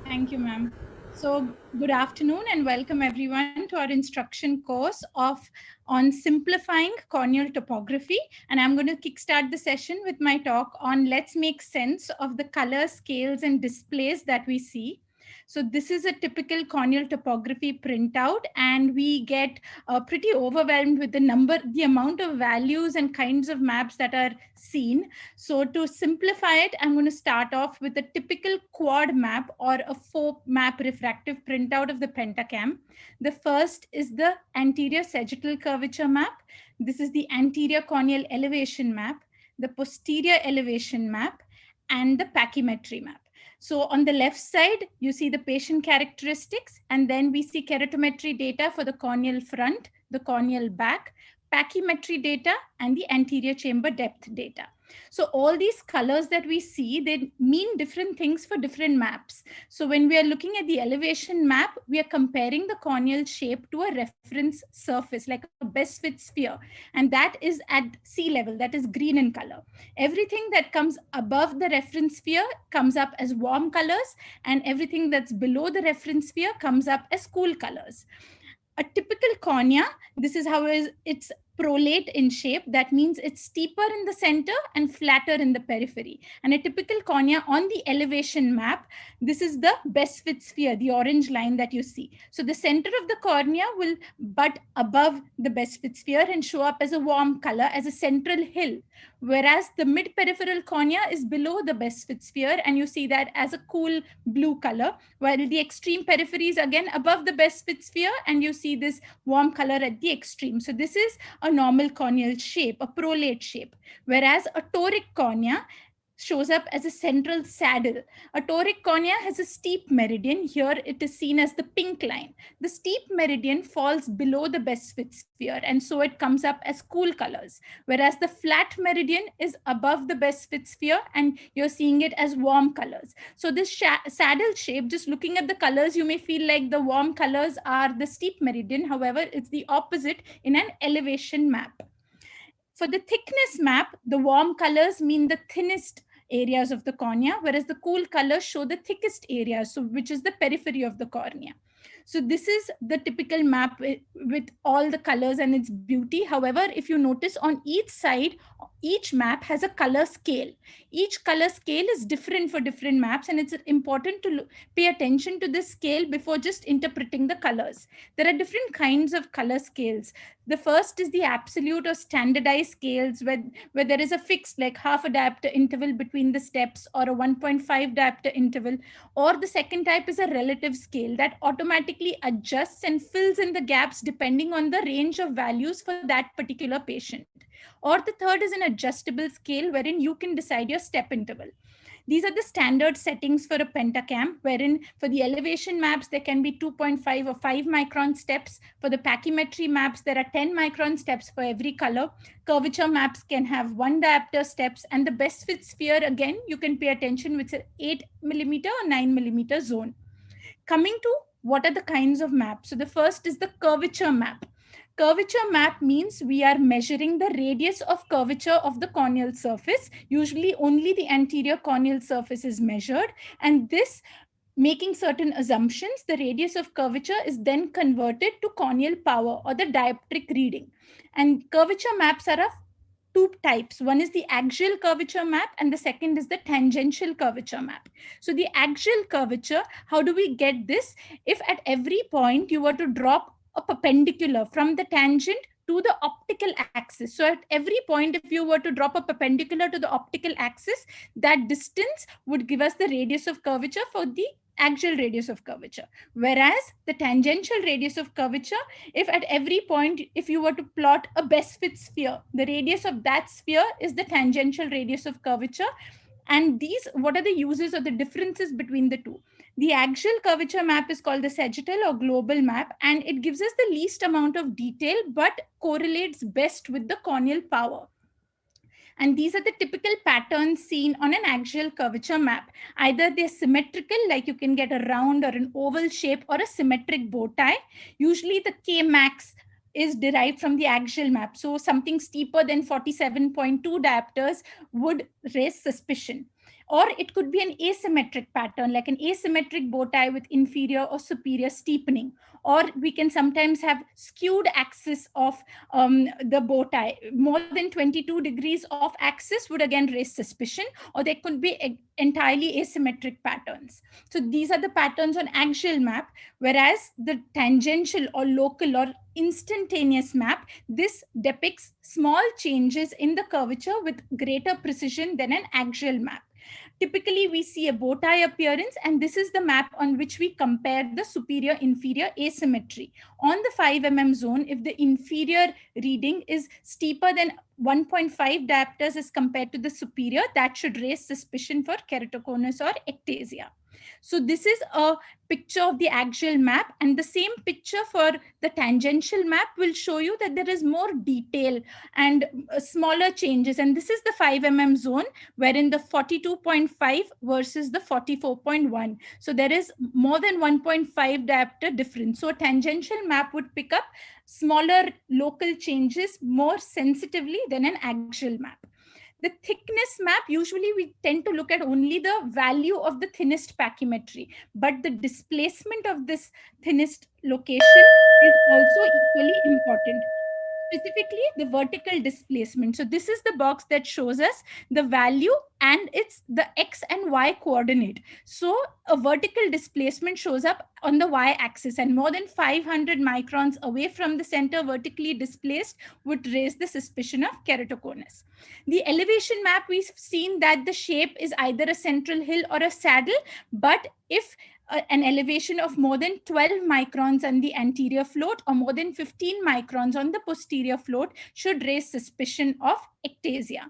Thank you, ma'am. So, good afternoon and welcome everyone to our instruction course on simplifying corneal topography. And I'm going to kickstart the session with my talk on let's make sense of the color scales and displays that we see. So this is a typical corneal topography printout, and we get pretty overwhelmed with the amount of values and kinds of maps that are seen. So to simplify it, I'm going to start off with a typical quad map or a 4-map refractive printout of the pentacam. The first is the anterior sagittal curvature map. This is the anterior corneal elevation map, the posterior elevation map, and the pachymetry map. So on the left side, you see the patient characteristics, and then we see keratometry data for the corneal front, the corneal back, pachymetry data, and the anterior chamber depth data. So all these colors that we see, they mean different things for different maps. So when we are looking at the elevation map, we are comparing the corneal shape to a reference surface, like a best fit sphere. And that is at sea level, that is green in color. Everything that comes above the reference sphere comes up as warm colors, and everything that's below the reference sphere comes up as cool colors. A typical cornea, this is how it's prolate in shape. That means it's steeper in the center and flatter in the periphery. And a typical cornea on the elevation map, this is the best fit sphere, the orange line that you see. So the center of the cornea will butt above the best fit sphere and show up as a warm color, as a central hill, whereas the mid peripheral cornea is below the best fit sphere, and you see that as a cool blue color, while the extreme periphery is again above the best fit sphere, and you see this warm color at the extreme. So this is a normal corneal shape, a prolate shape, whereas a toric cornea shows up as a central saddle. A toric cornea has a steep meridian. Here it is seen as the pink line. The steep meridian falls below the best fit sphere, and so it comes up as cool colors, whereas the flat meridian is above the best fit sphere, and you're seeing it as warm colors. So this saddle shape, just looking at the colors, you may feel like the warm colors are the steep meridian. However, it's the opposite in an elevation map. For the thickness map, the warm colors mean the thinnest areas of the cornea, whereas the cool colors show the thickest areas, so which is the periphery of the cornea. So this is the typical map with all the colors and its beauty. However, if you notice on each side, each map has a color scale. Each color scale is different for different maps, and it's important to pay attention to this scale before just interpreting the colors. There are different kinds of color scales. The first is the absolute or standardized scales where there is a fixed, like half a diopter interval between the steps or a 1.5 diopter interval. Or the second type is a relative scale that automatically adjusts and fills in the gaps depending on the range of values for that particular patient. Or the third is an adjustable scale wherein you can decide your step interval. These are the standard settings for a pentacam, wherein for the elevation maps, there can be 2.5 or 5 micron steps. For the pachymetry maps, there are 10 micron steps for every color. Curvature maps can have 1 diopter steps, and the best fit sphere, again, you can pay attention with an 8 millimeter or 9 millimeter zone. Coming to what are the kinds of maps. So the first is the curvature map. Curvature map means we are measuring the radius of curvature of the corneal surface. Usually only the anterior corneal surface is measured, and this, making certain assumptions, the radius of curvature is then converted to corneal power or the dioptric reading. And curvature maps are of two types. One is the axial curvature map, and the second is the tangential curvature map. So the axial curvature, how do we get this? If at every point you were to drop a perpendicular from the tangent to the optical axis. So at every point, if you were to drop a perpendicular to the optical axis, that distance would give us the radius of curvature for the axial radius of curvature. Whereas the tangential radius of curvature, if at every point, if you were to plot a best fit sphere, the radius of that sphere is the tangential radius of curvature. And these, what are the uses or the differences between the two? The axial curvature map is called the sagittal or global map, and it gives us the least amount of detail but correlates best with the corneal power. And these are the typical patterns seen on an axial curvature map. Either they're symmetrical, like you can get a round or an oval shape, or a symmetric bow tie. Usually the K max is derived from the axial map. So something steeper than 47.2 diopters would raise suspicion. Or it could be an asymmetric pattern, like an asymmetric bow tie with inferior or superior steepening. Or we can sometimes have skewed axis of the bow tie. More than 22 degrees of axis would again raise suspicion, or there could be entirely asymmetric patterns. So these are the patterns on axial map, whereas the tangential or local or instantaneous map, this depicts small changes in the curvature with greater precision than an axial map. Typically, we see a bow tie appearance, and this is the map on which we compare the superior-inferior asymmetry. On the 5 mm zone, if the inferior reading is steeper than 1.5 diopters as compared to the superior, that should raise suspicion for keratoconus or ectasia. So this is a picture of the axial map, and the same picture for the tangential map will show you that there is more detail and smaller changes. And this is the 5 mm zone, wherein the 42.5 versus the 44.1. So there is more than 1.5 diopter difference. So a tangential map would pick up smaller local changes more sensitively than an axial map. The thickness map, usually we tend to look at only the value of the thinnest pachymetry, but the displacement of this thinnest location is also equally important. Specifically, the vertical displacement. So this is the box that shows us the value and it's the X and Y coordinate. So a vertical displacement shows up on the Y axis, and more than 500 microns away from the center vertically displaced would raise the suspicion of keratoconus. The elevation map, we've seen that the shape is either a central hill or a saddle, but if an elevation of more than 12 microns on the anterior float or more than 15 microns on the posterior float should raise suspicion of ectasia.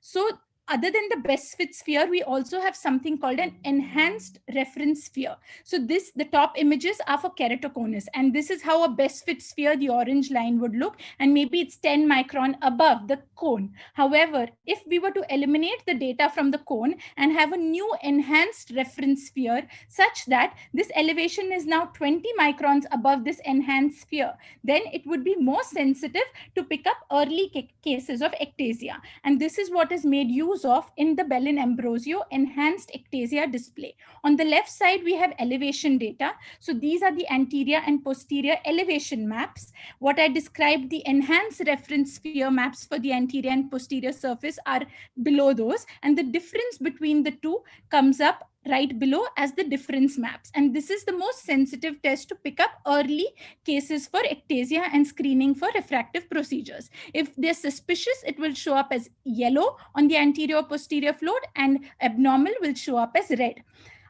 So other than the best fit sphere, we also have something called an enhanced reference sphere. So the top images are for keratoconus, and this is how a best fit sphere, the orange line, would look, and maybe it's 10 micron above the cone. However, if we were to eliminate the data from the cone and have a new enhanced reference sphere such that this elevation is now 20 microns above this enhanced sphere, then it would be more sensitive to pick up early cases of ectasia. And this is what is made use of in the Bellin-Ambrosio enhanced ectasia display. On the left side, we have elevation data. So these are the anterior and posterior elevation maps. What I described, the enhanced reference sphere maps for the anterior and posterior surface, are below those. And the difference between the two comes up right below as the difference maps. And this is the most sensitive test to pick up early cases for ectasia and screening for refractive procedures. If they're suspicious, it will show up as yellow on the anterior posterior float, and abnormal will show up as red.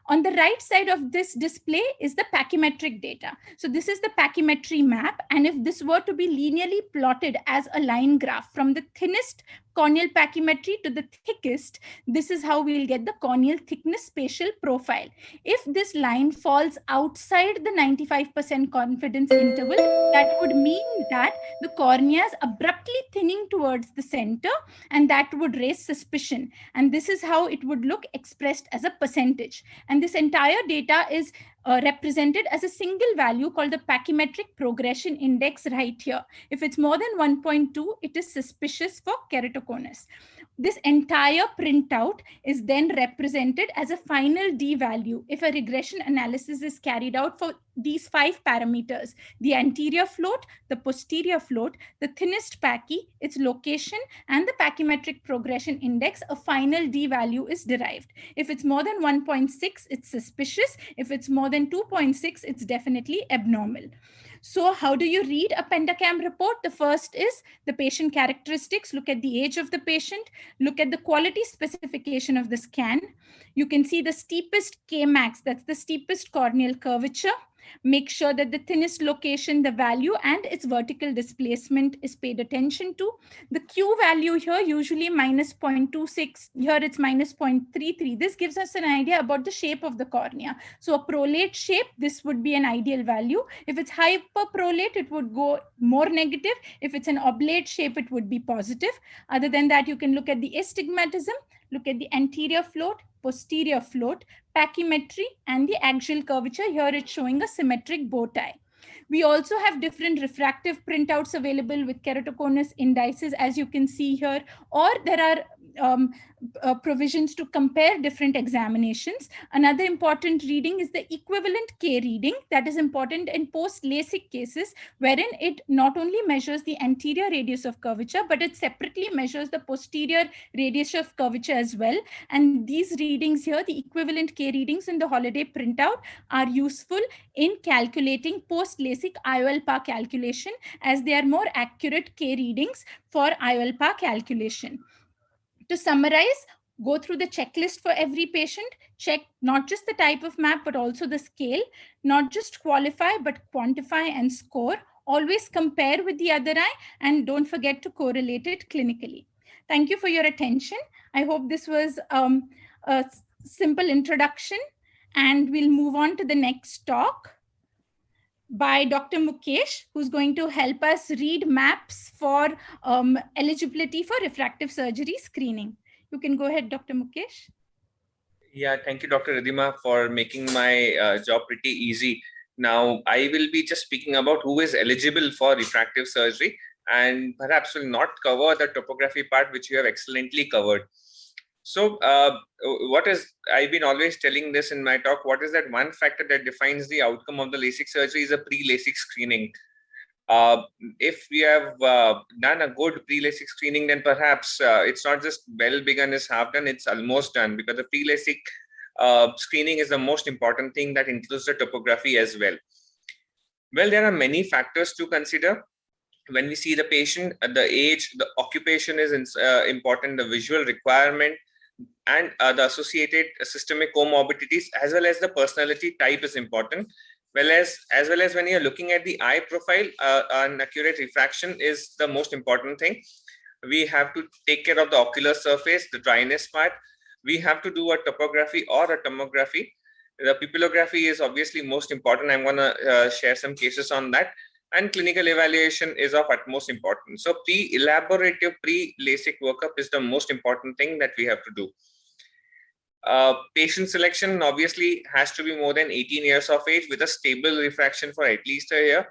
On the right side of this display is the pachymetric data. So this is the pachymetry map. And if this were to be linearly plotted as a line graph from the thinnest corneal pachymetry to the thickest, this is how we'll get the corneal thickness spatial profile. If this line falls outside the 95% confidence interval, that would mean that the cornea is abruptly thinning towards the center, and that would raise suspicion. And this is how it would look expressed as a percentage. And this entire data is represented as a single value called the pachymetric progression index right here. If it's more than 1.2, it is suspicious for keratoconus. This entire printout is then represented as a final D value if a regression analysis is carried out for these 5 parameters: the anterior float, the posterior float, the thinnest pachy, its location, and the pachymetric progression index. A final D value is derived. If it's more than 1.6, it's suspicious. If it's more than 2.6, it's definitely abnormal. So how do you read a Pentacam report? The first is the patient characteristics. Look at the age of the patient. Look at the quality specification of the scan. You can see the steepest Kmax, that's the steepest corneal curvature. Make sure that the thinnest location, the value, and its vertical displacement is paid attention to. The Q value here, usually minus 0.26. Here it's minus 0.33. This gives us an idea about the shape of the cornea. So a prolate shape, this would be an ideal value. If it's hyperprolate, it would go more negative. If it's an oblate shape, it would be positive. Other than that, you can look at the astigmatism, look at the anterior float, posterior float, pachymetry, and the axial curvature. Here it's showing a symmetric bow tie. We also have different refractive printouts available with keratoconus indices, as you can see here, or there are provisions to compare different examinations. Another important reading is the equivalent K reading that is important in post-LASIK cases, wherein it not only measures the anterior radius of curvature, but it separately measures the posterior radius of curvature as well. And these readings here, the equivalent K readings in the holiday printout, are useful in calculating post-LASIK IOL-PAR calculation, as they are more accurate K readings for IOL-PAR calculation. To summarize, go through the checklist for every patient, check not just the type of map, but also the scale, not just qualify, but quantify and score. Always compare with the other eye, and don't forget to correlate it clinically. Thank you for your attention. I hope this was a simple introduction, and we'll move on to the next talk by Dr. Mukesh, who's going to help us read maps for eligibility for refractive surgery screening. You can go ahead, Dr. Mukesh. Yeah, thank you, Dr. Ridhima, for making my job pretty easy. Now, I will be just speaking about who is eligible for refractive surgery, and perhaps will not cover the topography part, which you have excellently covered. So I've been always telling this in my talk, what is that one factor that defines the outcome of the LASIK surgery is a pre-LASIK screening. If we have done a good pre-LASIK screening, then perhaps it's not just well begun is half done, it's almost done, because the pre-LASIK screening is the most important thing that includes the topography as well. Well, there are many factors to consider. When we see the patient, the age, the occupation is important, the visual requirement, and the associated systemic comorbidities, as well as the personality type is important. As well as when you're looking at the eye profile, an accurate refraction is the most important thing. We have to take care of the ocular surface, the dryness part. We have to do a topography or a tomography. The pupillography is obviously most important. I'm going to share some cases on that. And clinical evaluation is of utmost importance. So elaborative pre-LASIK workup is the most important thing that we have to do. Patient selection obviously has to be more than 18 years of age with a stable refraction for at least a year.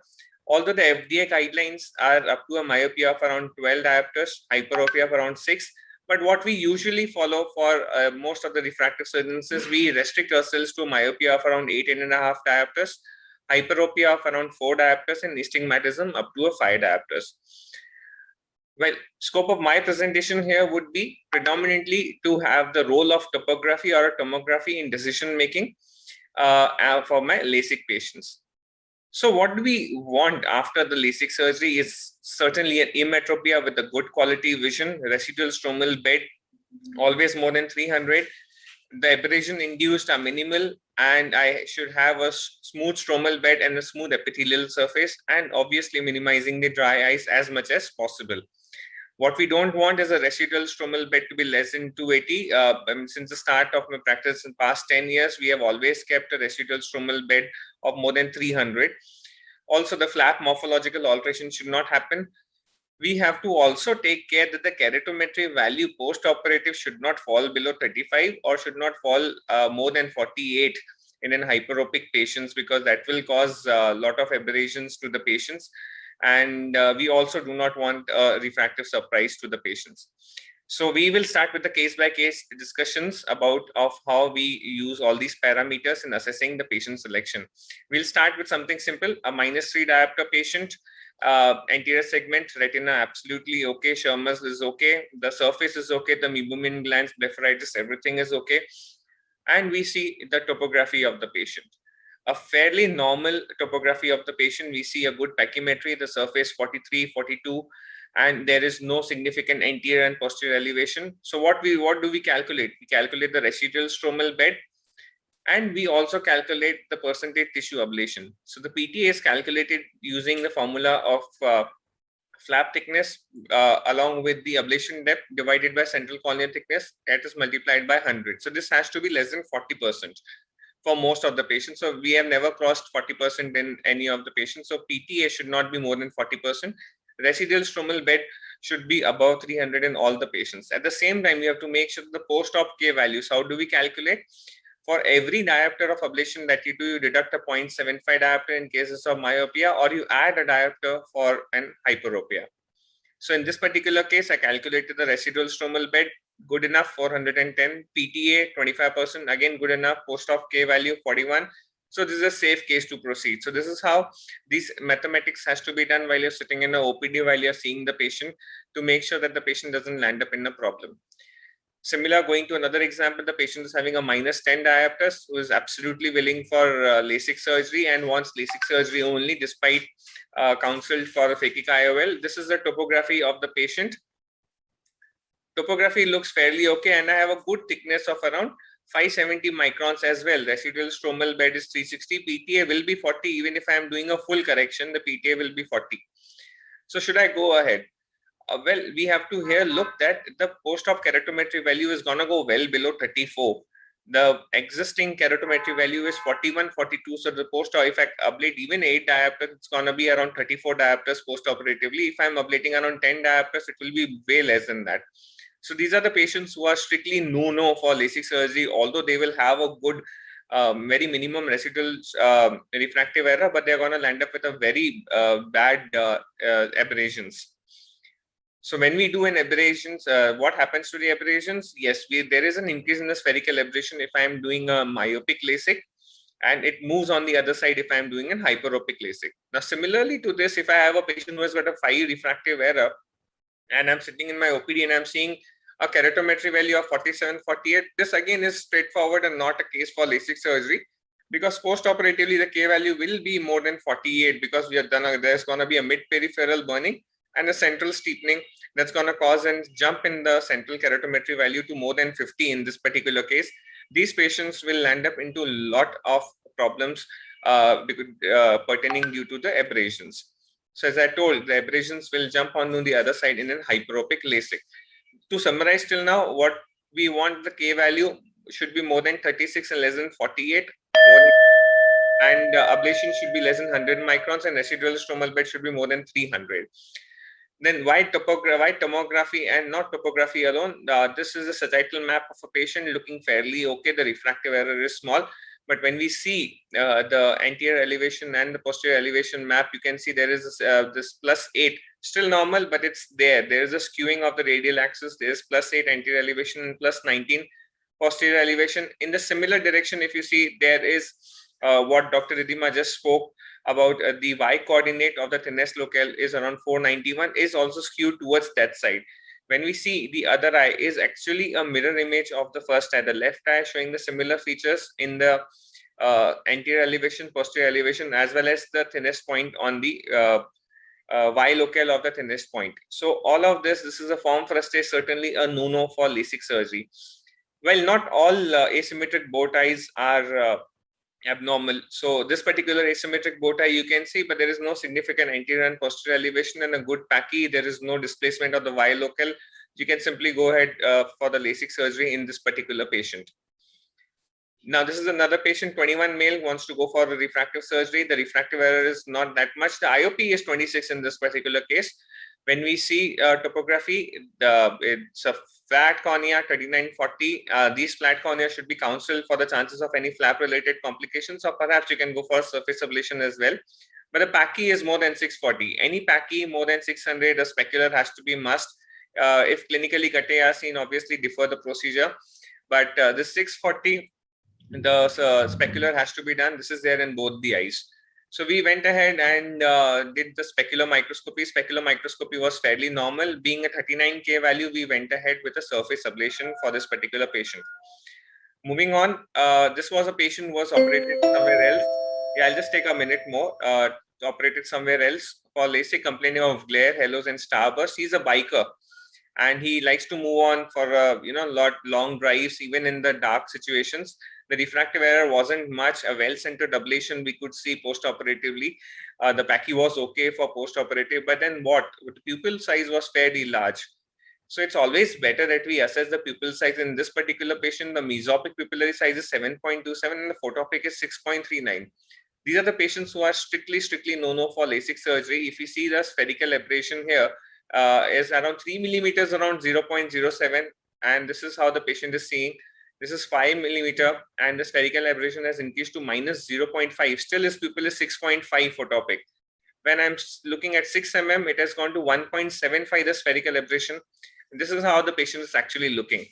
Although the FDA guidelines are up to a myopia of around 12 diopters, hyperopia of around 6. But what we usually follow for most of the refractive surgeons is we restrict ourselves to myopia of around 8.5 diopters, hyperopia of around 4 diopters, and astigmatism up to a 5 diopters. Well, scope of my presentation here would be predominantly to have the role of topography or tomography in decision making for my LASIK patients. So what do we want after the LASIK surgery is certainly an emmetropia with a good quality vision, residual stromal bed, always more than 300. The aberration induced are minimal, and I should have a smooth stromal bed and a smooth epithelial surface, and obviously minimizing the dry eyes as much as possible. What we don't want is a residual stromal bed to be less than 280. Since the start of my practice in past 10 years, we have always kept a residual stromal bed of more than 300. Also, the flap morphological alteration should not happen. We have to also take care that the keratometry value post-operative should not fall below 35 or should not fall more than 48 in an hyperopic patients, because that will cause a lot of aberrations to the patients. And we also do not want a refractive surprise to the patients. So we will start with the case-by-case discussions of how we use all these parameters in assessing the patient selection. We'll start with something simple, a -3 diopter patient, anterior segment, retina absolutely okay, Schirmer's is okay, the surface is okay, the meibomian glands, blepharitis, everything is okay. And we see the topography of the patient. A fairly normal topography of the patient. We see a good pachymetry, the surface 43, 42, and there is no significant anterior and posterior elevation. So what do we calculate? We calculate the residual stromal bed, and we also calculate the percentage tissue ablation. So the PTA is calculated using the formula of flap thickness along with the ablation depth divided by central corneal thickness, that is multiplied by 100. So this has to be less than 40% for most of the patients. So we have never crossed 40% in any of the patients. So PTA should not be more than 40%. Residual stromal bed should be above 300 in all the patients. At the same time, we have to make sure the post-op K values. How do we calculate? For every diopter of ablation that you do, you deduct a 0.75 diopter in cases of myopia, or you add a diopter for an hyperopia. So in this particular case, I calculated the residual stromal bed good enough, 410. PTA 25%, again good enough. Post-op K value 41. So this is a safe case to proceed. So this is how these mathematics has to be done while you're sitting in an OPD, while you're seeing the patient, to make sure that the patient doesn't land up in a problem. Similar, going to another example, the patient is having a -10 diopters, who is absolutely willing for LASIK surgery and wants LASIK surgery only despite counsel for a phakic IOL. This is the topography of the patient. Topography looks fairly okay, and I have a good thickness of around 570 microns as well. Residual stromal bed is 360. PTA will be 40. Even if I am doing a full correction, the PTA will be 40. So should I go ahead? Well, we have to here look that the post-op keratometry value is gonna go well below 34. The existing keratometry value is 41, 42. So the post-op, if I ablate even 8 diopters, it's gonna be around 34 diopters post-operatively. If I'm ablating around 10 diopters, it will be way less than that. So these are the patients who are strictly no for LASIK surgery, although they will have a good, very minimum residual refractive error, but they're gonna land up with a very bad aberrations. So when we do an aberrations, what happens to the aberrations? Yes, there is an increase in the spherical aberration if I am doing a myopic LASIK, and it moves on the other side if I am doing a hyperopic LASIK. Now, similarly to this, if I have a patient who has got a 5 refractive error, and I'm sitting in my OPD and I'm seeing a keratometry value of 47, 48, this again is straightforward and not a case for LASIK surgery, because post-operatively the K value will be more than 48 because we have done there's going to be a mid-peripheral burning and a central steepening that's going to cause a jump in the central keratometry value to more than 50 in this particular case. These patients will land up into a lot of problems pertaining due to the aberrations. So as I told, the aberrations will jump onto the other side in a hyperopic LASIK. To summarize till now, what we want, the K value should be more than 36 and less than 48. And ablation should be less than 100 microns, and residual stromal bed should be more than 300. Then why tomography and not topography alone? This is a sagittal map of a patient looking fairly okay. The refractive error is small, but when we see the anterior elevation and the posterior elevation map, you can see there is this +8, still normal, but it's there. There is a skewing of the radial axis. There is +8 anterior elevation and +19 posterior elevation. In the similar direction, if you see, there is what Dr. Ridhima just spoke about, the Y coordinate of the thinnest locale is around 491, is also skewed towards that side. When we see the other eye is actually a mirror image of the first eye, the left eye showing the similar features in the anterior elevation, posterior elevation, as well as the thinnest point on the Y locale of the thinnest point. So all of this is a form frustrate, certainly a no for LASIK surgery. Well, not all asymmetric bow ties are abnormal. So this particular asymmetric bow tie you can see, but there is no significant anterior and posterior elevation and a good pachy. There is no displacement of the Y locale. You can simply go ahead for the LASIK surgery in this particular patient. Now, this is another patient, 21 male, wants to go for a refractive surgery. The refractive error is not that much. The IOP is 26 in this particular case. When we see topography, it's a flat cornea, 3940. These flat cornea should be counseled for the chances of any flap-related complications, or perhaps you can go for surface ablation as well. But the pachy is more than 640. Any pachy more than 600, a specular has to be must. If clinically Katte are seen, obviously defer the procedure. But the 640, the specular has to be done. This is there in both the eyes. So we went ahead and did the specular microscopy. Specular microscopy was fairly normal. Being a 39K value, we went ahead with a surface ablation for this particular patient. Moving on, this was a patient who was operated somewhere else. Yeah, I'll just take a minute more. Operated somewhere else for LASIK, complaining of glare, halos, and starburst. He's a biker, and he likes to move on for long drives, even in the dark situations. The refractive error wasn't much. A well-centered ablation we could see post-operatively. The pachy was okay for post-operative, but then what? The pupil size was fairly large. So it's always better that we assess the pupil size. In this particular patient, the mesopic pupillary size is 7.27 and the photopic is 6.39. These are the patients who are strictly no for LASIK surgery. If you see the spherical aberration here, is around 3 millimeters, around 0.07, and this is how the patient is seeing. This is 5 millimeter, and the spherical aberration has increased to minus 0.5. Still, his pupil is 6.5 photopic. When I'm looking at 6 mm, it has gone to 1.75, the spherical aberration. This is how the patient is actually looking.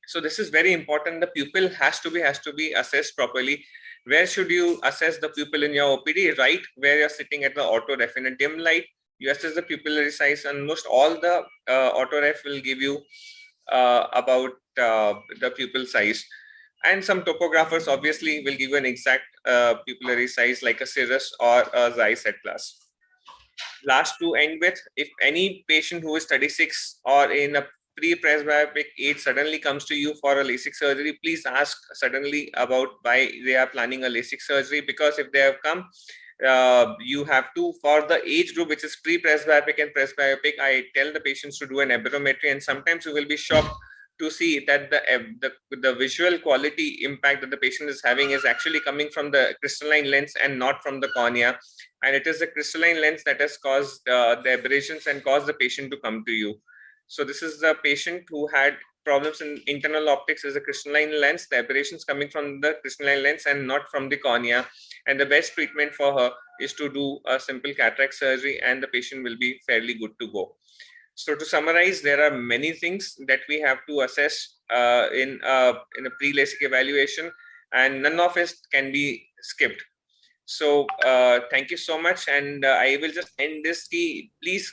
So this is very important. The pupil has to be assessed properly. Where should you assess the pupil in your OPD? Right where you're sitting at the auto-ref. In a dim light, you assess the pupillary size, and most all the auto-ref will give you about the pupil size. And some topographers obviously will give you an exact pupillary size like a Cirrus or a Zeiss atlas. Last to end with, if any patient who is 36 or in a pre-presbyopic age suddenly comes to you for a LASIK surgery, please ask suddenly about why they are planning a LASIK surgery, because if they have come, you have to, for the age group which is pre-presbyopic and presbyopic, I tell the patients to do an aberrometry, and sometimes you will be shocked to see that the visual quality impact that the patient is having is actually coming from the crystalline lens and not from the cornea. And it is the crystalline lens that has caused the aberrations and caused the patient to come to you. So this is the patient who had problems in internal optics is a crystalline lens. The aberrations coming from the crystalline lens and not from the cornea. And the best treatment for her is to do a simple cataract surgery, and the patient will be fairly good to go. So to summarize, there are many things that we have to assess in a pre-LASIK evaluation, and none of it can be skipped. So thank you so much, and I will just end this key. Please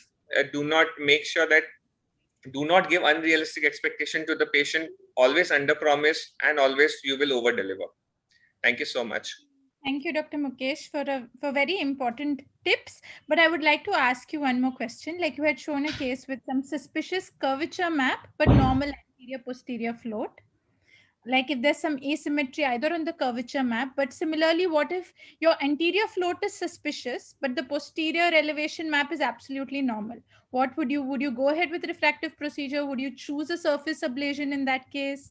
do not give unrealistic expectation to the patient. Always under promise, and always you will over deliver. Thank you so much. Thank you, Dr. Mukesh, for very important tips. But I would like to ask you one more question. Like, you had shown a case with some suspicious curvature map, but normal anterior-posterior float. Like, if there's some asymmetry either on the curvature map, but similarly, what if your anterior float is suspicious, but the posterior elevation map is absolutely normal? What would you go ahead with refractive procedure? Would you choose a surface ablation in that case?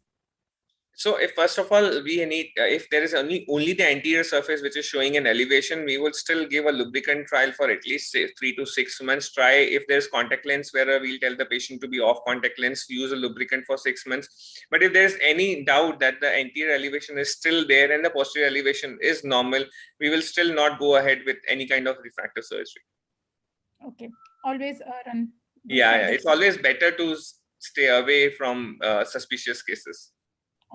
So if first of all, we need, if there is only the anterior surface which is showing an elevation, we will still give a lubricant trial for at least say 3 to 6 months. Try if there's contact lens, where we'll tell the patient to be off contact lens, use a lubricant for 6 months. But if there's any doubt that the anterior elevation is still there and the posterior elevation is normal, we will still not go ahead with any kind of refractive surgery. Okay, always run. Yeah, it's always better to stay away from suspicious cases.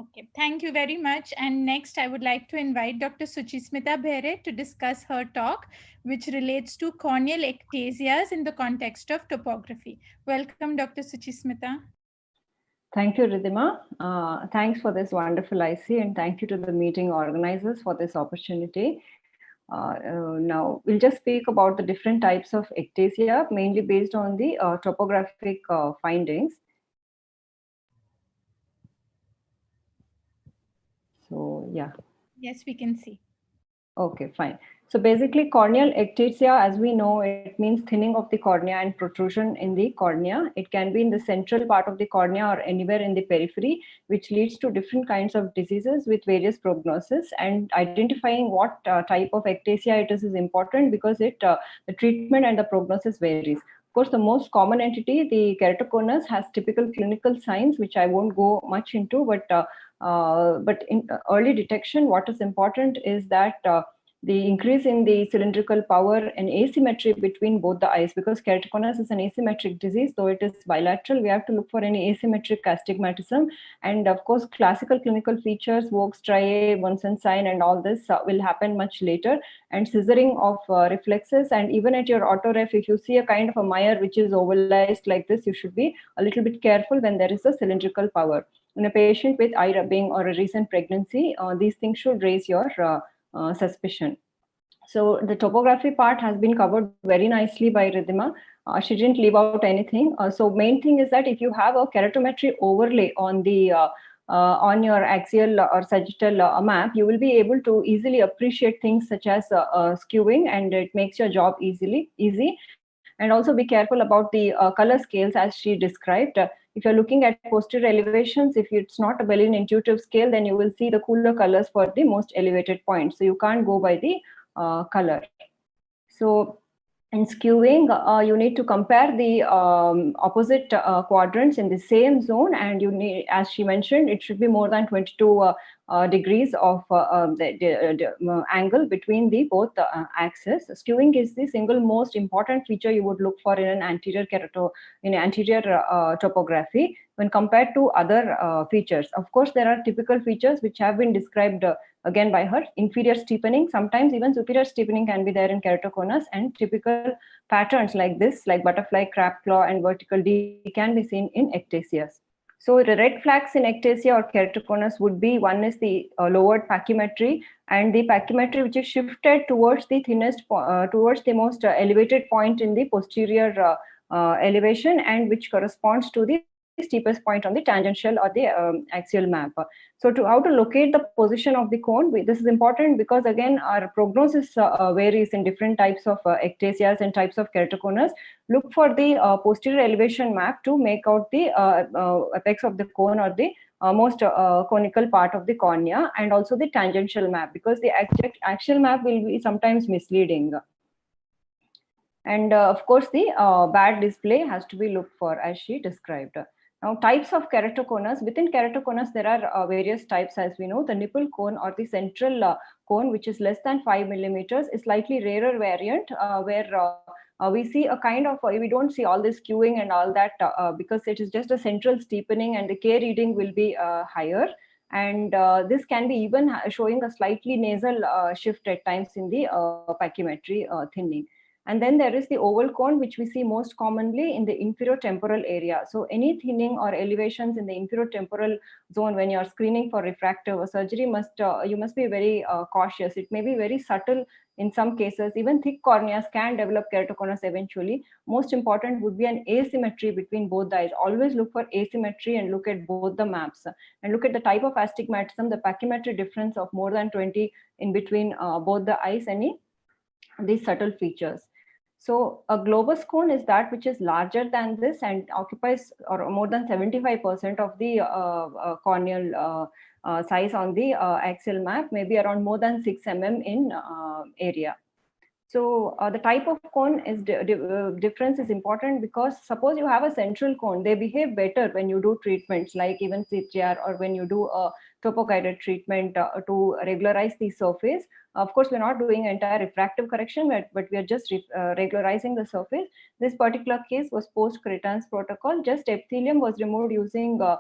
Okay, thank you very much. And next, I would like to invite Dr. Suchismita Bhere to discuss her talk, which relates to corneal ectasias in the context of topography. Welcome, Dr. Suchismita. Thank you, Ridhima. Thanks for this wonderful IC, and thank you to the meeting organizers for this opportunity. Now, we'll just speak about the different types of ectasia, mainly based on the topographic findings. So, yeah. Yes, we can see. Okay, fine. So basically, corneal ectasia, as we know, it means thinning of the cornea and protrusion in the cornea. It can be in the central part of the cornea or anywhere in the periphery, which leads to different kinds of diseases with various prognosis. And identifying what type of ectasia it is important, because it the treatment and the prognosis varies. Of course, the most common entity, the keratoconus, has typical clinical signs, which I won't go much into, but in early detection, what is important is that the increase in the cylindrical power and asymmetry between both the eyes, because keratoconus is an asymmetric disease, though it is bilateral, we have to look for any asymmetric astigmatism. And of course, classical clinical features, Vogt striae, Bunsen sign, and all this will happen much later. And scissoring of reflexes, and even at your auto-ref, if you see a kind of a mire which is ovalized like this, you should be a little bit careful when there is a cylindrical power. In a patient with eye rubbing or a recent pregnancy, these things should raise your suspicion. So the topography part has been covered very nicely by Ridhima. She didn't leave out anything. So main thing is that if you have a keratometry overlay on the on your axial or sagittal map, you will be able to easily appreciate things such as skewing, and it makes your job easy. And also be careful about the color scales as she described. If you're looking at posterior elevations, if it's not a Bellin intuitive scale, then you will see the cooler colors for the most elevated points. So you can't go by the color. So in skewing, you need to compare the opposite quadrants in the same zone, and you need, as she mentioned, it should be more than 22 degrees of angle between the both axes. Skewing is the single most important feature you would look for in an anterior topography when compared to other features. Of course, there are typical features which have been described again by her. Inferior steepening, sometimes even superior steepening can be there in keratoconus, and typical patterns like this, like butterfly, crab claw, and vertical D, can be seen in ectasias. So the red flags in ectasia or keratoconus would be, one is the lowered pachymetry, and the pachymetry which is shifted towards the thinnest, towards the most elevated point in the posterior elevation, and which corresponds to the steepest point on the tangential or the axial map. So how to locate the position of the cone, this is important because again our prognosis varies in different types of ectasias and types of keratoconus. Look for the posterior elevation map to make out the apex of the cone or the most conical part of the cornea, and also the tangential map, because the axial map will be sometimes misleading. And of course, the bad display has to be looked for, as she described. Now, types of keratoconus. Within keratoconus, there are various types, as we know. The nipple cone or the central cone, which is less than 5 millimeters, is slightly rarer variant where we see a kind of, we don't see all this skewing and all that because it is just a central steepening, and the K reading will be higher. And this can be even showing a slightly nasal shift at times in the pachymetry thinning. And then there is the oval cone, which we see most commonly in the inferotemporal area. So any thinning or elevations in the inferotemporal zone when you are screening for refractive surgery, you must be very cautious. It may be very subtle in some cases. Even thick corneas can develop keratoconus eventually. Most important would be an asymmetry between both the eyes. Always look for asymmetry and look at both the maps. And look at the type of astigmatism, the pachymetry difference of more than 20 in between both the eyes, any these subtle features. So a globus cone is that which is larger than this and occupies or more than 75% of the corneal size on the axial map, maybe around more than 6 mm in area. So the type of cone is difference is important, because suppose you have a central cone, they behave better when you do treatments like even CTR, or when you do a topo-guided treatment to regularize the surface. Of course, we're not doing entire refractive correction, but we are just regularizing the surface. This particular case was post-Cretan's protocol. Just epithelium was removed using the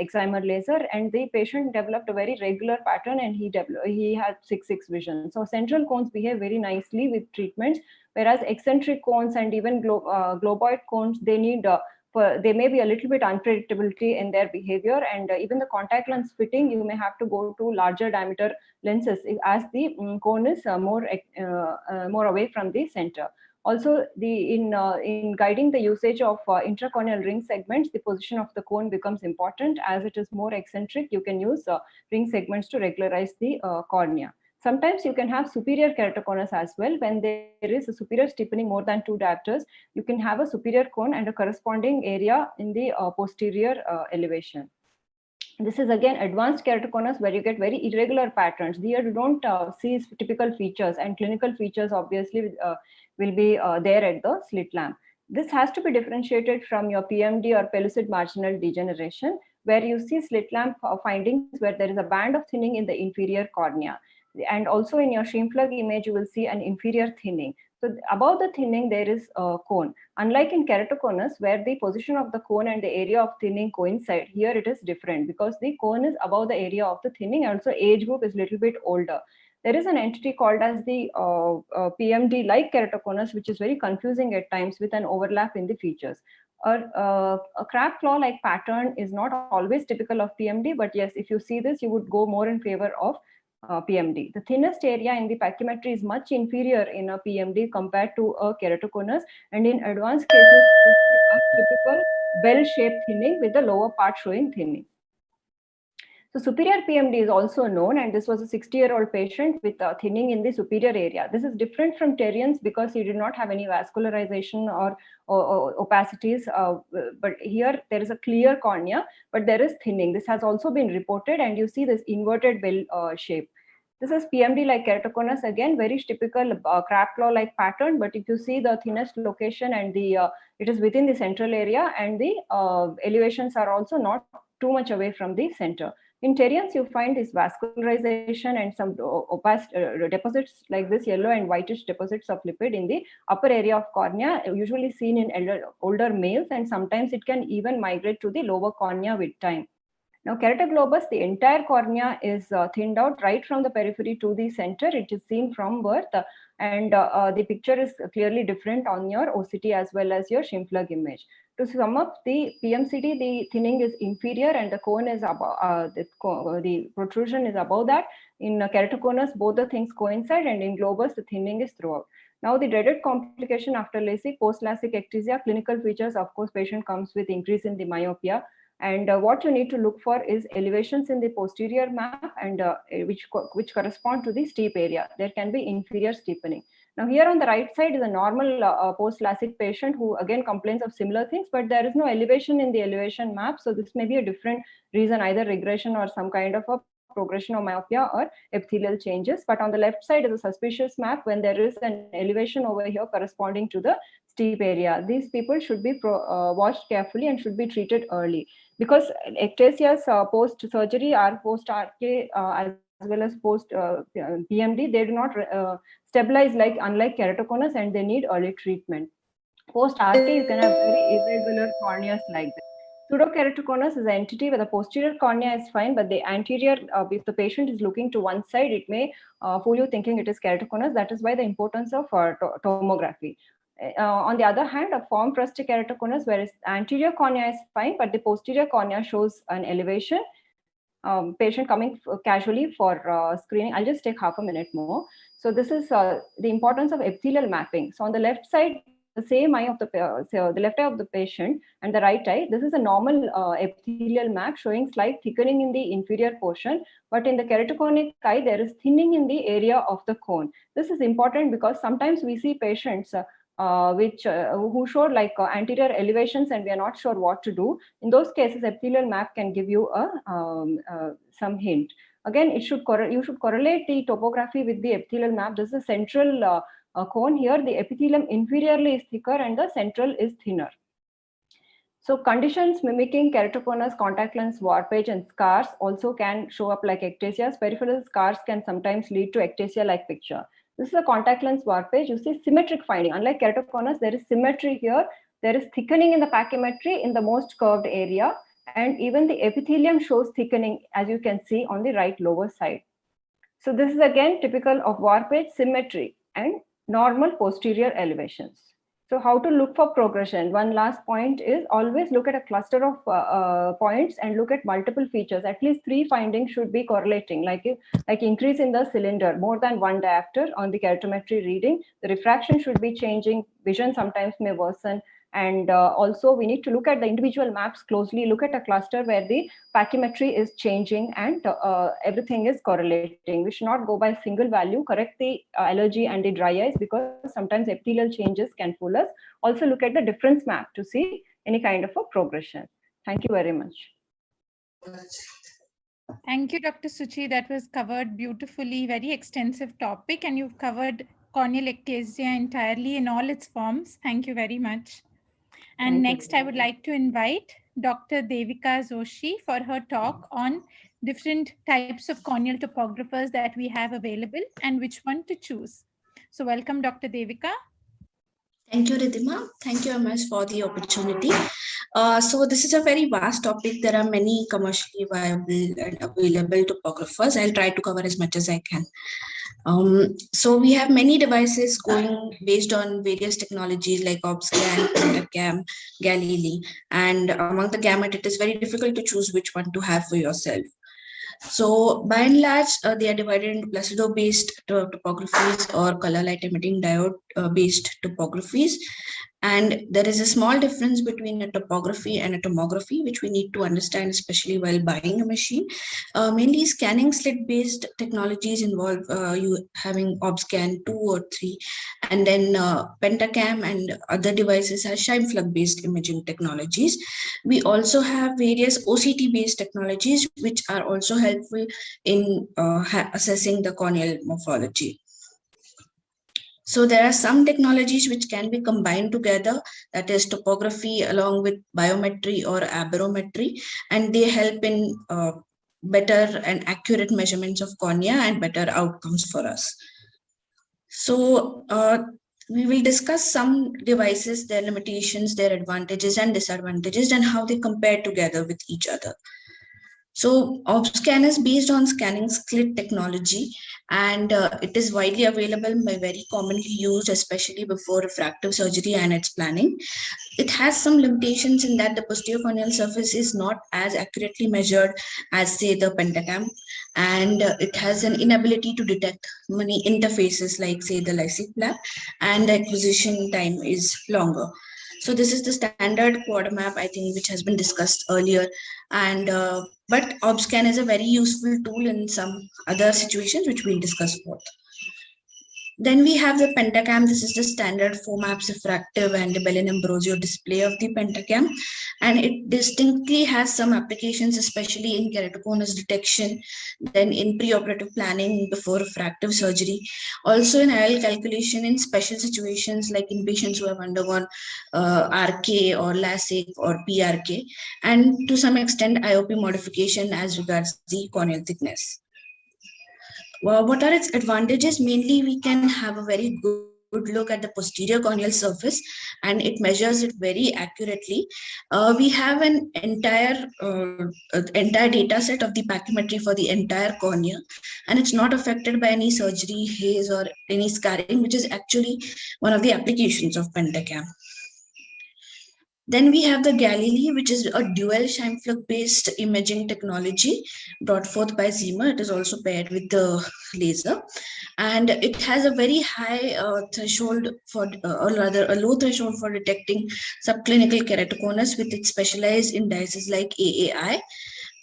excimer laser, and the patient developed a very regular pattern, and he had 6/6 vision. So central cones behave very nicely with treatments, whereas eccentric cones and even globoid cones, they need they may be a little bit unpredictability in their behavior, and even the contact lens fitting, you may have to go to larger diameter lenses as the cone is more away from the center. Also, in guiding the usage of intracorneal ring segments, the position of the cone becomes important. As it is more eccentric, you can use ring segments to regularize the cornea. Sometimes you can have superior keratoconus as well. When there is a superior steepening more than 2 diopters, you can have a superior cone and a corresponding area in the posterior elevation. This is again advanced keratoconus, where you get very irregular patterns. Here you don't see typical features, and clinical features obviously will be there at the slit lamp. This has to be differentiated from your PMD or pellucid marginal degeneration, where you see slit lamp findings where there is a band of thinning in the inferior cornea. And also in your Scheimpflug image, you will see an inferior thinning. So above the thinning, there is a cone. Unlike in keratoconus, where the position of the cone and the area of thinning coincide, here it is different, because the cone is above the area of the thinning, and also age group is a little bit older. There is an entity called as the PMD like keratoconus, which is very confusing at times with an overlap in the features. A crab claw like pattern is not always typical of PMD, but yes, if you see this, you would go more in favor of PMD. The thinnest area in the pachymetry is much inferior in a PMD compared to a keratoconus, and in advanced cases, a typical bell-shaped thinning with the lower part showing thinning. So superior PMD is also known, and this was a 60-year-old patient with thinning in the superior area. This is different from Terrien's because he did not have any vascularization or opacities, but here there is a clear cornea, but there is thinning. This has also been reported, and you see this inverted bell shape. This is PMD like keratoconus, again very typical crab claw like pattern, but if you see the thinnest location and the it is within the central area, and the elevations are also not too much away from the center. In pterians, you find this vascularization and some opaque deposits like this yellow and whitish deposits of lipid in the upper area of cornea, usually seen in older males, and sometimes it can even migrate to the lower cornea with time. Now, keratoglobus, the entire cornea is thinned out right from the periphery to the center. It is seen from birth, and the picture is clearly different on your OCT as well as your Schimflug image. To sum up, the PMCT, the thinning is inferior and the cone is above, the protrusion is above that. In keratoconus, both the things coincide, and in globus, the thinning is throughout. Now, the dreaded complication after LASIK, post-LASIK ectasia, clinical features, of course, patient comes with increase in the myopia. And what you need to look for is elevations in the posterior map, and which correspond to the steep area. There can be inferior steepening. Now here on the right side is a normal post-LASIK patient who again complains of similar things, but there is no elevation in the elevation map. So this may be a different reason, either regression or some kind of a progression of myopia or epithelial changes. But on the left side is a suspicious map when there is an elevation over here corresponding to the steep area. These people should be watched carefully and should be treated early, because ectasias post-surgery or post-RK as well as post-PMD, they do not stabilize unlike keratoconus, and they need early treatment. Post-RK, you can have very irregular corneas like this. Pseudokeratoconus is an entity where the posterior cornea is fine, but the anterior, if the patient is looking to one side, it may fool you thinking it is keratoconus. That is why the importance of tomography. On the other hand, a form crusty keratoconus, whereas anterior cornea is fine, but the posterior cornea shows an elevation. Patient coming casually for screening. I'll just take half a minute more. So this is the importance of epithelial mapping. So on the left side, the same eye of the left eye of the patient and the right eye, this is a normal epithelial map showing slight thickening in the inferior portion, but in the keratoconic eye, there is thinning in the area of the cone. This is important because sometimes we see patients who show anterior elevations and we are not sure what to do. In those cases, epithelial map can give you some hint. Again, you should correlate the topography with the epithelial map. This is a central cone here. The epithelium inferiorly is thicker and the central is thinner. So conditions mimicking keratoconus, contact lens warpage, and scars also can show up like ectasias. Peripheral scars can sometimes lead to ectasia-like picture. This is a contact lens warpage. You see symmetric finding. Unlike keratoconus, there is symmetry here. There is thickening in the pachymetry in the most curved area. And even the epithelium shows thickening, as you can see on the right lower side. So this is again typical of warpage, symmetry, and normal posterior elevations. So how to look for progression? One last point is always look at a cluster of points and look at multiple features. At least 3 findings should be correlating, like increase in the cylinder, more than 1 diopter on the keratometry reading. The refraction should be changing. Vision sometimes may worsen. And also we need to look at the individual maps closely, look at a cluster where the pachymetry is changing and everything is correlating. We should not go by single value, correct the allergy and the dry eyes, because sometimes epithelial changes can fool us. Also look at the difference map to see any kind of a progression. Thank you very much. Thank you, Dr. Suchi. That was covered beautifully, very extensive topic, and you've covered corneal ectasia entirely in all its forms. Thank you very much. And next, I would like to invite Dr. Devika Joshi for her talk on different types of corneal topographers that we have available and which one to choose. So welcome, Dr. Devika. Thank you, Ridhima. Thank you, MS, for the opportunity. So this is a very vast topic. There are many commercially viable and available topographers. I'll try to cover as much as I can. So we have many devices going based on various technologies like OBSCAN, PentaCam, Galili, and among the gamut, it is very difficult to choose which one to have for yourself. So by and large, they are divided into Placido-based topographies or color light emitting diode-based topographies. And there is a small difference between a topography and a tomography, which we need to understand, especially while buying a machine. Mainly scanning slit-based technologies involve you having OBSCAN 2 or 3, and then PentaCam and other devices are Scheimpflug-based imaging technologies. We also have various OCT-based technologies, which are also helpful in assessing the corneal morphology. So there are some technologies which can be combined together, that is topography along with biometry or aberrometry, and they help in better and accurate measurements of cornea and better outcomes for us. So we will discuss some devices, their limitations, their advantages and disadvantages, and how they compare together with each other. So OBSCAN is based on scanning slit technology, and it is widely available and very commonly used, especially before refractive surgery and its planning. It has some limitations in that the posterior corneal surface is not as accurately measured as, say, the Pentacam, and it has an inability to detect many interfaces like, say, the LASIK flap, and the acquisition time is longer. So this is the standard quad map, I think, which has been discussed earlier. And but OBSCAN is a very useful tool in some other situations, which we'll discuss both. Then we have the Pentacam. This is the standard 4-maps refractive and Bellin-Ambrosio display of the Pentacam. And it distinctly has some applications, especially in keratoconus detection, then in preoperative planning before refractive surgery, also in IOL calculation in special situations like in patients who have undergone RK or LASIK or PRK, and to some extent IOP modification as regards the corneal thickness. Well, what are its advantages? Mainly, we can have a very good look at the posterior corneal surface, and it measures it very accurately. We have an entire data set of the pachymetry for the entire cornea, and it's not affected by any surgery, haze, or any scarring, which is actually one of the applications of Pentacam. Then we have the Galilei, which is a dual Scheimpflug-based imaging technology brought forth by Zimmer. It is also paired with the laser, and it has a very high threshold for, or rather a low threshold for detecting subclinical keratoconus with its specialized indices like AAI.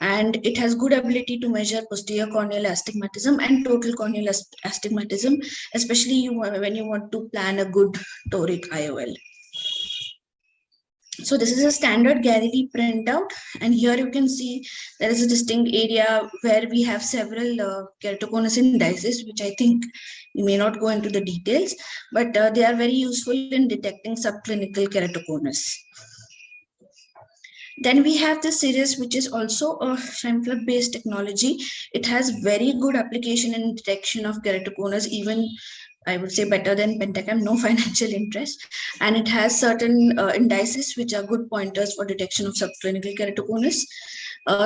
And it has good ability to measure posterior corneal astigmatism and total corneal astigmatism, especially when you want to plan a good toric IOL. So this is a standard Galilei printout, and here you can see there is a distinct area where we have several keratoconus indices, which I think we may not go into the details, but they are very useful in detecting subclinical keratoconus. Then we have the Sirius, which is also a Scheimpflug-based technology. It has very good application in detection of keratoconus, even I would say better than Pentacam, no financial interest. And it has certain indices which are good pointers for detection of subclinical keratoconus.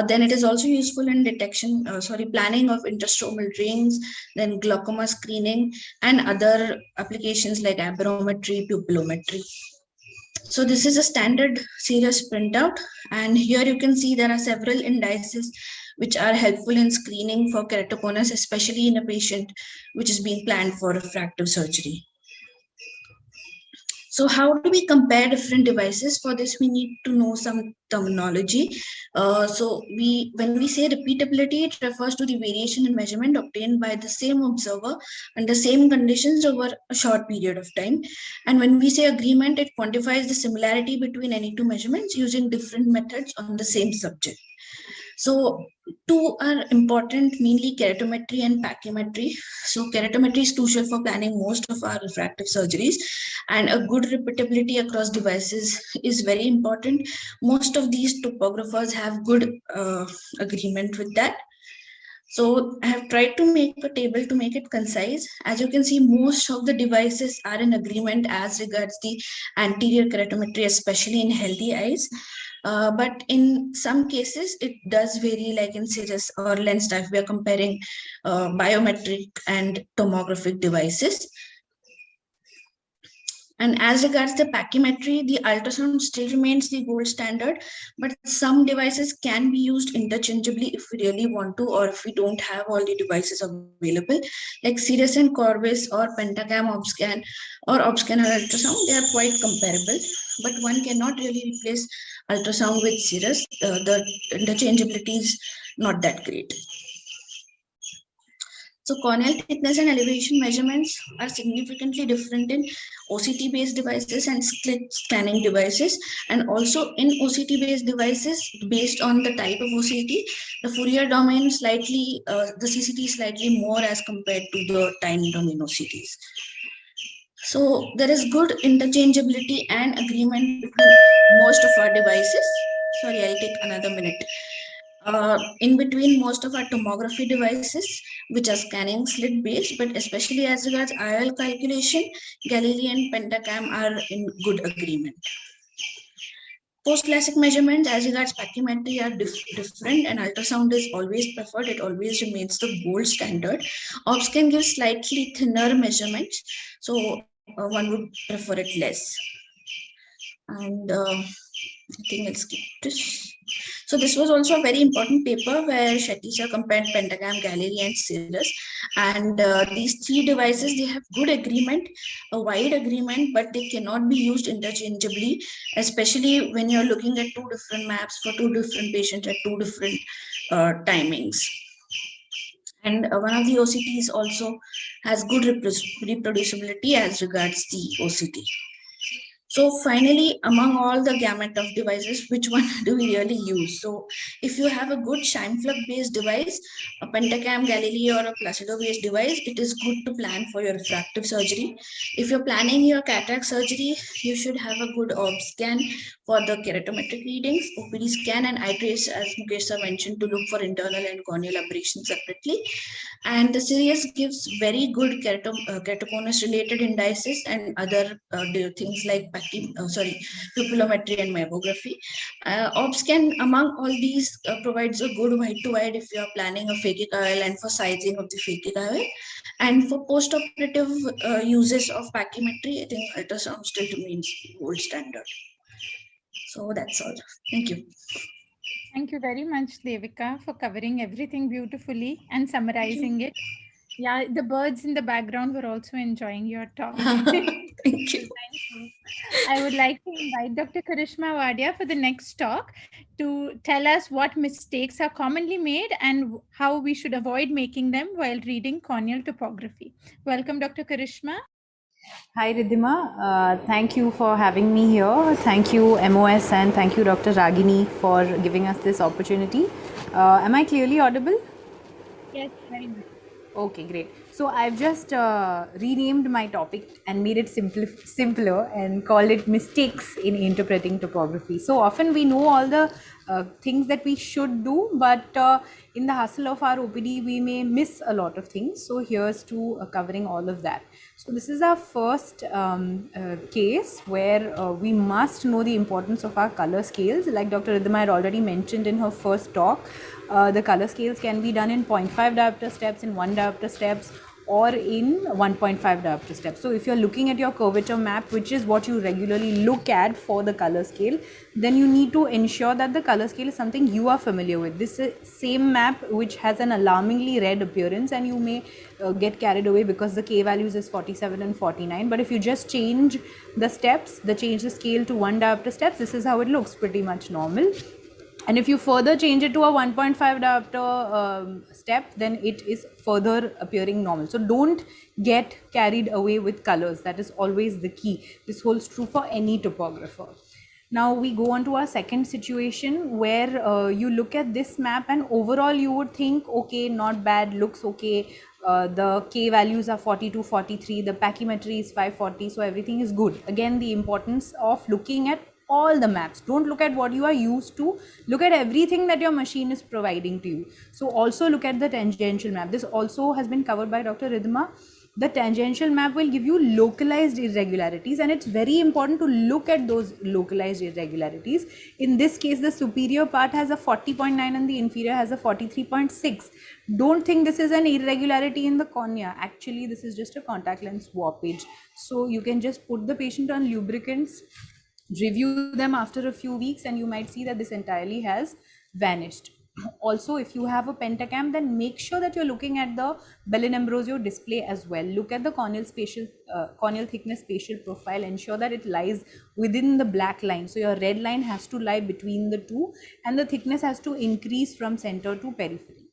Then it is also useful in planning of interstromal rings, then glaucoma screening, and other applications like aberrometry, pupillometry. So this is a standard Sirius printout, and here you can see there are several indices which are helpful in screening for keratoconus, especially in a patient which is being planned for refractive surgery. So how do we compare different devices? For this, we need to know some terminology. When we say repeatability, it refers to the variation in measurement obtained by the same observer under same conditions over a short period of time. And when we say agreement, it quantifies the similarity between any two measurements using different methods on the same subject. So two are important, mainly keratometry and pachymetry. So keratometry is crucial for planning most of our refractive surgeries, and a good repeatability across devices is very important. Most of these topographers have good agreement with that. So I have tried to make a table to make it concise. As you can see, most of the devices are in agreement as regards the anterior keratometry, especially in healthy eyes. But in some cases, it does vary, like in Sirius or Lensta, we are comparing biometric and tomographic devices. And as regards the pachymetry, the ultrasound still remains the gold standard, but some devices can be used interchangeably if we really want to, or if we don't have all the devices available, like Sirius and Corbis or Pentacam OBSCAN or OBSCAN and ultrasound. They are quite comparable, but one cannot really replace ultrasound with Sirius. The interchangeability is not that great. So corneal thickness and elevation measurements are significantly different in OCT-based devices and slit scanning devices. And also in OCT-based devices, based on the type of OCT, the Fourier domain slightly, the CCT is slightly more as compared to the time domain OCTs. So there is good interchangeability and agreement between most of our devices. Sorry, I'll take another minute. In between most of our tomography devices, which are scanning slit based, but especially as regards IOL calculation, Galilei and Pentacam are in good agreement. Post-classic measurements as regards pachymetry are different, and ultrasound is always preferred. It always remains the gold standard. OBS can give slightly thinner measurements, so one would prefer it less. And I think I'll skip this. So this was also a very important paper where Shetty sir compared Pentacam, Galilei, and Cirrus. And these three devices, they have good agreement, a wide agreement, but they cannot be used interchangeably, especially when you're looking at two different maps for two different patients at two different timings. And one of the OCTs also has good reproducibility as regards the OCT. So finally, among all the gamut of devices, which one do we really use? So if you have a good Scheimpflug based device, a Pentacam, Galilei, or a Placido based device, it is good to plan for your refractive surgery. If you're planning your cataract surgery, you should have a good OB scan for the keratometric readings, OPD scan, and eye trace, as Mukesh sir mentioned, to look for internal and corneal aberrations separately. And the Sirius gives very good keratoconus related indices and other things like pupillometry and mammography. OBSCAN among all these provides a good wide to wide if you are planning a phakic IOL and for sizing of the phakic IOL. And for post-operative uses of pachymetry, I think ultrasound still remains gold standard. So that's all. Thank you. Thank you very much, Devika, for covering everything beautifully and summarizing it. Yeah, the birds in the background were also enjoying your talk. Thank you. Thank you. I would like to invite Dr. Karishma Wadia for the next talk to tell us what mistakes are commonly made and how we should avoid making them while reading corneal topography. Welcome, Dr. Karishma. Hi Ridhima, thank you for having me here. Thank you MOS and thank you Dr. Ragini for giving us this opportunity. Am I clearly audible? Yes, very much. Okay, great. So I've just renamed my topic and made it simpler and called it mistakes in interpreting topography. So often we know all the things that we should do, but in the hustle of our OPD, we may miss a lot of things. So here's to covering all of that. So this is our first case where we must know the importance of our color scales. Like Dr. Ridhima had already mentioned in her first talk, the color scales can be done in 0.5 diopter steps, in 1 diopter steps, or in 1.5 diopter steps. So if you're looking at your curvature map, which is what you regularly look at for the color scale, then you need to ensure that the color scale is something you are familiar with. This is same map which has an alarmingly red appearance, and you may get carried away because the K values is 47 and 49. But if you just change the steps, change the scale to 1 diopter steps, this is how it looks, pretty much normal. And if you further change it to a 1.5 diopter step, then it is further appearing normal. So don't get carried away with colors. That is always the key. This holds true for any topographer. Now we go on to our second situation where you look at this map and overall you would think, okay, not bad, looks okay. The K values are 42, 43, the pachymetry is 540, so everything is good. Again, the importance of looking at all the maps. Don't look at what you are used to. Look at everything that your machine is providing to you. So also look at the tangential map. This also has been covered by Dr. Ridhima. The tangential map will give you localized irregularities, and it's very important to look at those localized irregularities. In this case, the superior part has a 40.9 and the inferior has a 43.6. Don't think this is an irregularity in the cornea. Actually, this is just a contact lens warpage. So you can just put the patient on lubricants, review them after a few weeks, and you might see that this entirely has vanished. Also, if you have a Pentacam, then make sure that you're looking at the Bellin-Ambrosio display as well. Look at the corneal thickness spatial profile. Ensure that it lies within the black line. So your red line has to lie between the two, and the thickness has to increase from center to periphery.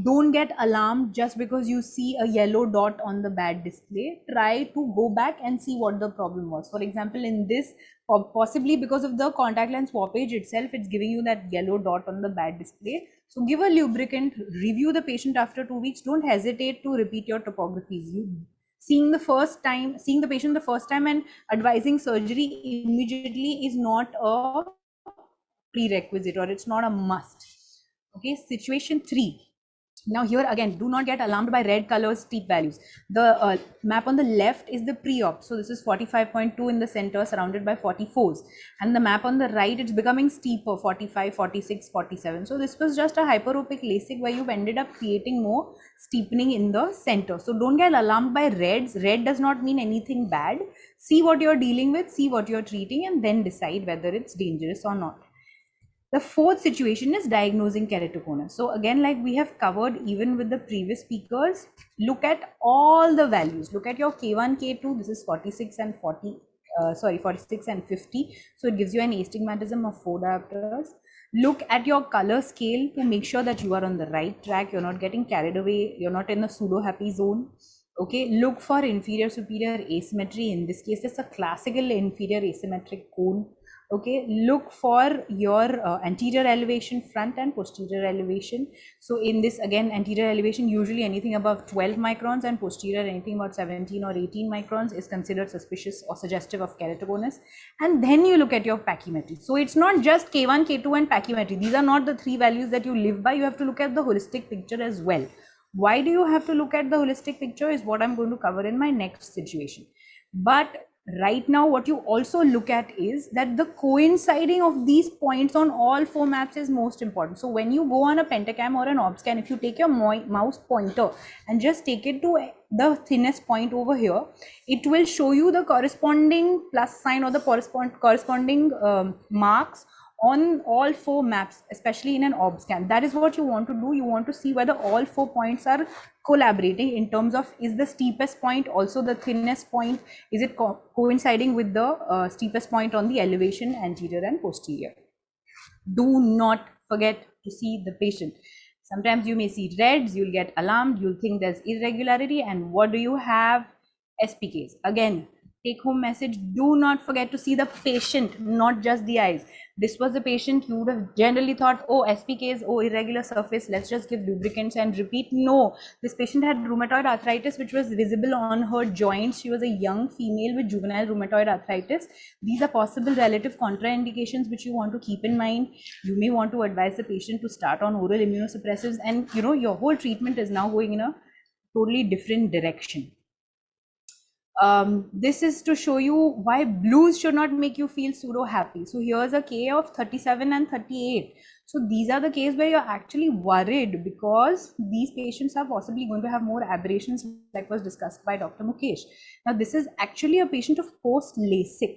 Don't get alarmed just because you see a yellow dot on the bad display. Try to go back and see what the problem was. For example, in this, possibly because of the contact lens warpage itself, it's giving you that yellow dot on the bad display. So give a lubricant, review the patient after 2 weeks. Don't hesitate to repeat your topographies. Seeing the patient the first time and advising surgery immediately is not a prerequisite, or it's not a must. Okay, situation 3. Now here again, do not get alarmed by red colors, steep values. The map on the left is the pre-op. So this is 45.2 in the center surrounded by 44s. And the map on the right, it's becoming steeper, 45, 46, 47. So this was just a hyperopic LASIK where you've ended up creating more steepening in the center. So don't get alarmed by reds. Red does not mean anything bad. See what you're dealing with, see what you're treating, and then decide whether it's dangerous or not. The fourth situation is diagnosing keratoconus. So again, like we have covered even with the previous speakers, look at all the values. Look at your K1, K2. This is 46 and 46 and 50. So it gives you an astigmatism of 4 diopters. Look at your color scale to make sure that you are on the right track. You're not getting carried away. You're not in the pseudo happy zone. Okay, look for inferior superior asymmetry. In this case, it's a classical inferior asymmetric cone. Okay, look for your anterior elevation, front and posterior elevation. So in this, again, anterior elevation, usually anything above 12 microns and posterior anything about 17 or 18 microns is considered suspicious or suggestive of keratoconus. And then you look at your pachymetry. So it's not just K1, K2 and pachymetry. These are not the 3 values that you live by. You have to look at the holistic picture as well. Why do you have to look at the holistic picture is what I'm going to cover in my next situation. But right now, what you also look at is that the coinciding of these points on all 4 maps is most important. So when you go on a pentacam or an OBSCAN, if you take your mouse pointer and just take it to the thinnest point over here, it will show you the corresponding plus sign or the corresponding marks on all 4 maps, especially in an OBSCAN. That is what you want to do. You want to see whether all 4 points are collaborating in terms of, is the steepest point also the thinnest point? Is it coinciding with the steepest point on the elevation, anterior and posterior? Do not forget to see the patient. Sometimes you may see reds, you'll get alarmed, you'll think there's irregularity, and what do you have? SPKs. Again, take home message, do not forget to see the patient, not just the eyes. This was a patient, you would have generally thought, oh, SPKs, oh, irregular surface, let's just give lubricants and repeat. No, this patient had rheumatoid arthritis, which was visible on her joints. She was a young female with juvenile rheumatoid arthritis. These are possible relative contraindications which you want to keep in mind. You may want to advise the patient to start on oral immunosuppressives, and you know, your whole treatment is now going in a totally different direction. This is to show you why blues should not make you feel pseudo happy. So here's a K of 37 and 38. So these are the cases where you're actually worried because these patients are possibly going to have more aberrations, like was discussed by Dr. Mukesh. Now this is actually a patient of post LASIK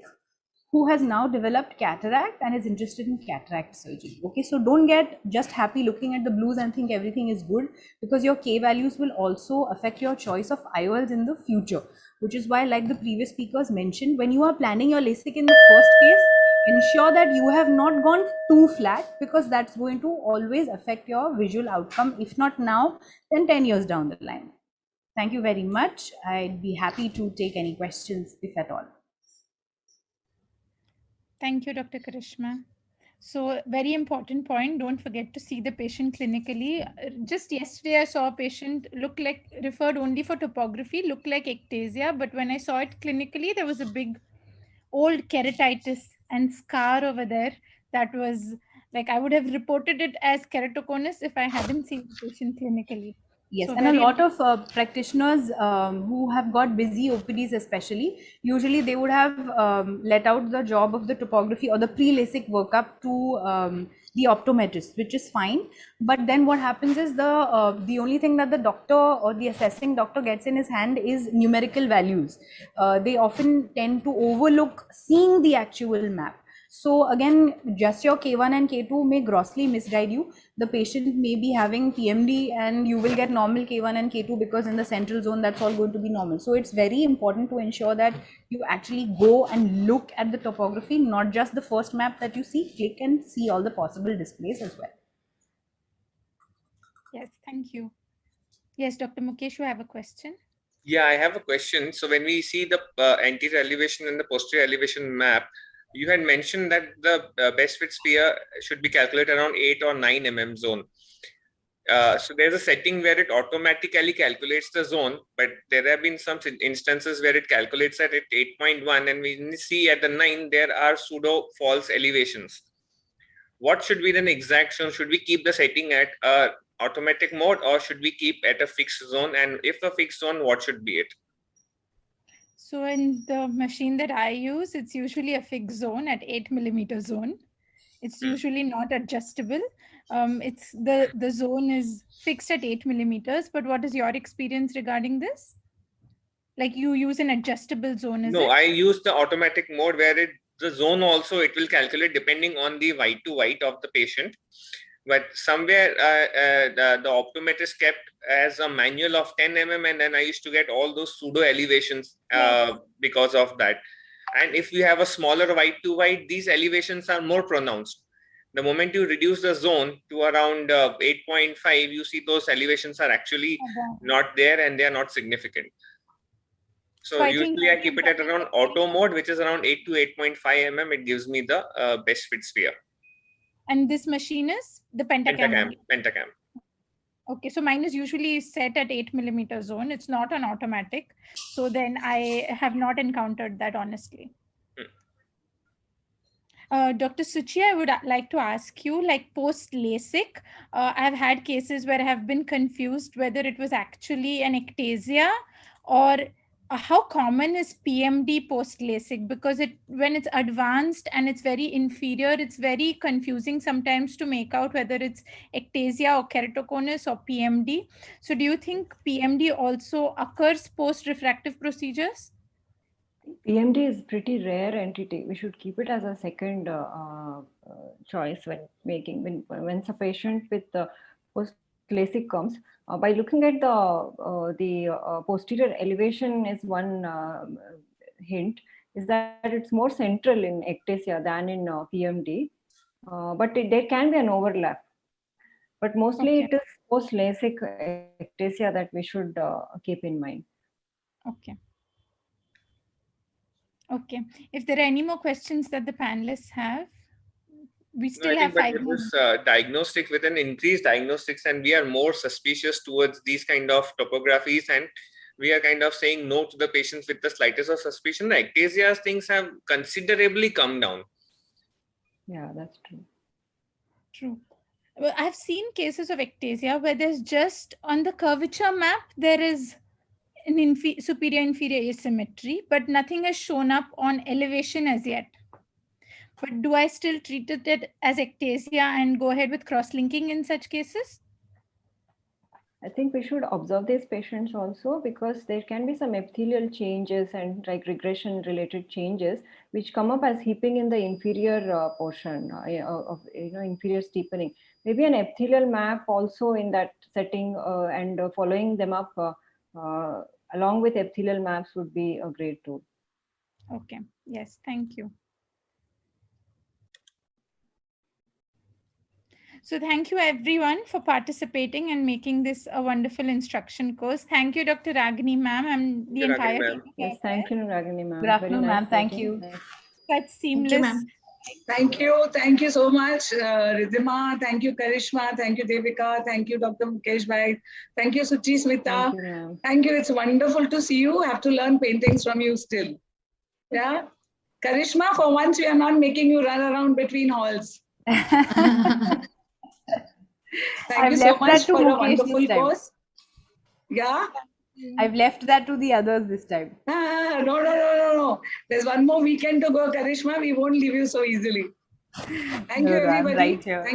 who has now developed cataract and is interested in cataract surgery. Okay, so don't get just happy looking at the blues and think everything is good, because your K values will also affect your choice of IOLs in the future, which is why, like the previous speakers mentioned, when you are planning your LASIK in the first case, ensure that you have not gone too flat, because that's going to always affect your visual outcome, if not now, then 10 years down the line. Thank you very much. I'd be happy to take any questions, if at all. Thank you, Dr. Karishma. So very important point, don't forget to see the patient clinically. Just yesterday, I saw a patient referred only for topography, looked like ectasia, but when I saw it clinically, there was a big old keratitis and scar over there. That was like, I would have reported it as keratoconus if I hadn't seen the patient clinically. Yes, So and a lot of practitioners who have got busy OPDs especially, usually they would have let out the job of the topography or the pre-LASIK workup to the optometrist, which is fine. But then what happens is the only thing that the doctor or the assessing doctor gets in his hand is numerical values. They often tend to overlook seeing the actual map. So again, just your K1 and K2 may grossly misguide you. The patient may be having PMD and you will get normal K1 and K2 because in the central zone, that's all going to be normal. So it's very important to ensure that you actually go and look at the topography, not just the first map that you see, click and see all the possible displays as well. Yes, thank you. Yes, Dr. Mukesh, you have a question? Yeah, I have a question. So when we see the anterior elevation and the posterior elevation map, you had mentioned that the best fit sphere should be calculated around 8 or 9 mm zone. So there's a setting where it automatically calculates the zone, but there have been some instances where it calculates at 8.1, and we see at the 9 there are pseudo false elevations. what should be the exact zone? Should we keep the setting at automatic mode, or should we keep at a fixed zone? And if a fixed zone, what should be it? So in the machine that I use, it's usually a fixed zone at 8mm zone. It's usually not adjustable. It's the zone is fixed at 8mm. But what is your experience regarding this? Like you use an adjustable zone? No, I use the automatic mode where the zone also it will calculate depending on the white to white of the patient. But somewhere the optometrist is kept as a manual of 10 mm, and then I used to get all those pseudo elevations because of that. And if you have a smaller white to white, these elevations are more pronounced. The moment you reduce the zone to around 8.5, you see those elevations are actually not there and they are not significant. So usually I keep it at around auto mode, which is around 8 to 8.5 mm. It gives me the best fit sphere. And this machine is the Pentacam? Pentacam. Okay, so mine is usually set at 8mm zone. It's not an automatic. So then I have not encountered that, honestly. Dr. Suchi, I would like to ask you, like post LASIK, I've had cases where I have been confused whether it was actually an ectasia or how common is PMD post LASIK, because when it's advanced and it's very inferior, it's very confusing sometimes to make out whether it's ectasia or keratoconus or PMD. So do you think PMD also occurs post refractive procedures? PMD is pretty rare entity. We should keep it as a second choice when once a patient with post LASIK comes. By looking at the posterior elevation is one hint, is that it's more central in ectasia than in PMD, but there can be an overlap. But mostly it is post LASIK ectasia that we should keep in mind. Okay. Okay. If there are any more questions that the panelists have, we still have 5 minutes. Diagnostic with an increased diagnostics, and we are more suspicious towards these kind of topographies, and we are kind of saying no to the patients with the slightest of suspicion. The ectasia things have considerably come down. Yeah, that's true. True. Well, I've seen cases of ectasia where there's just on the curvature map, there is an superior inferior asymmetry, but nothing has shown up on elevation as yet. But do I still treat it as ectasia and go ahead with cross-linking in such cases? I think we should observe these patients also, because there can be some epithelial changes and like regression related changes which come up as heaping in the inferior portion of inferior steepening. Maybe an epithelial map also in that setting and following them up along with epithelial maps would be a great tool. Okay. Yes. Thank you. So thank you everyone for participating and making this a wonderful instruction course. Thank you, Dr. Ragini ma'am, and the entire team. Yes, thank you, Ragini ma'am. Good afternoon, ma'am. Thank you. Such seamless. Thank you so much, Ridhima. Thank you, Karishma. Thank you, Devika. Thank you, Dr. Mukesh Bhai. Thank you, Suchi Smita. Thank you. It's wonderful to see you. I have to learn paintings from you still. Yeah, Karishma, for once we are not making you run around between halls. Thank you so much for a wonderful course. Yeah. I've left that to the others this time. No. There's one more weekend to go, Karishma. We won't leave you so easily. Thank you, everybody. Right here. Thank